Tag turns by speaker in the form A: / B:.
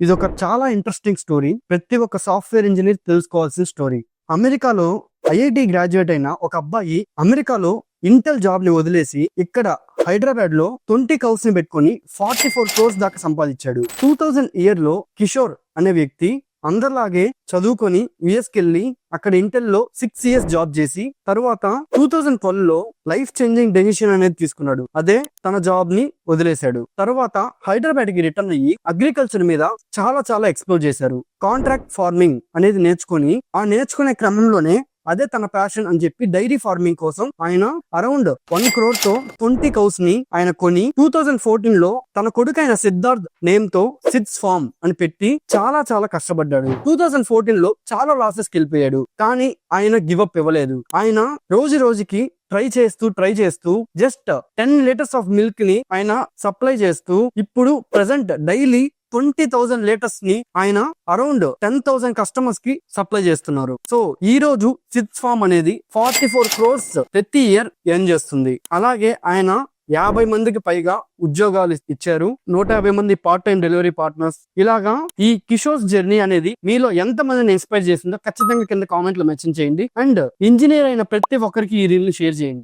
A: ఇది ఒక చాలా ఇంట్రెస్టింగ్ స్టోరీ. ప్రతి ఒక్క సాఫ్ట్వేర్ ఇంజనీర్ తెలుసుకోవాల్సిన స్టోరీ. అమెరికాలో ఐఐటి గ్రాడ్యుయేట్ అయిన ఒక అబ్బాయి అమెరికాలో ఇంటెల్ జాబ్ ని వదిలేసి ఇక్కడ హైదరాబాద్ లో 20 కౌస్ ని పెట్టుకుని 44 crores దాకా సంపాదించాడు. 2000 ఇయర్ లో కిషోర్ అనే వ్యక్తి అందరిలాగే చదువుకొని యుఎస్ కెళ్ళి అక్కడ ఇంటెల్ లో 6 years జాబ్ చేసి తర్వాత 2012 లో లైఫ్ చేంజింగ్ డెసిషన్ అనేది తీసుకున్నాడు. అదే తన జాబ్ ని వదిలేశాడు. తర్వాత హైదరాబాద్ కి రిటర్న్ అయ్యి అగ్రికల్చర్ మీద చాలా ఎక్స్ప్లోర్ చేశారు. కాంట్రాక్ట్ ఫార్మింగ్ అనేది నేర్చుకుని ఆ నేర్చుకునే క్రమంలోనే అదే తన ప్యాషన్ అని చెప్పి డైరీ ఫార్మింగ్ కోసం ఆయన అరౌండ్ 1 crore తో 20 కౌస్ ని ఆయన కొని 2014 లో తన కొడుకైన సిద్ధార్థ్ నేమ్ తో సిడ్స్ ఫార్మ్ అని పెట్టి చాలా కష్టపడ్డాడు. 2014 లో చాలా లాసెస్ కి వెళ్ళిపోయాడు. కానీ ఆయన గివప్ ఇవ్వలేదు. ఆయన రోజుకి ట్రై చేస్తూ జస్ట్ 10 liters ఆఫ్ మిల్క్ ని ఆయన సప్లై చేస్తూ ఇప్పుడు ప్రెసెంట్ డైలీ 20,000 లీటర్స్ ని ఆయన అరౌండ్ 10,000 కస్టమర్స్ కి సప్లై చేస్తున్నారు. సో ఈ రోజు సిడ్స్ ఫార్మ్ అనేది 44 crores ప్రతి ఇయర్ ఎర్న్ చేస్తుంది. అలాగే ఆయన 50 మందికి పైగా ఉద్యోగాలు ఇచ్చారు. 150 మంది పార్ట్ టైం డెలివరీ పార్ట్నర్స్. ఇలాగా ఈ కిషోర్ జర్నీ అనేది మీలో ఎంత మందిని ఇన్స్పైర్ చేసిందో ఖచ్చితంగా కింద కామెంట్ లో మెన్షన్ చేయండి. అండ్ ఇంజనీర్ అయిన ప్రతి ఒక్కరికి ఈ రీల్ ని షేర్ చేయండి.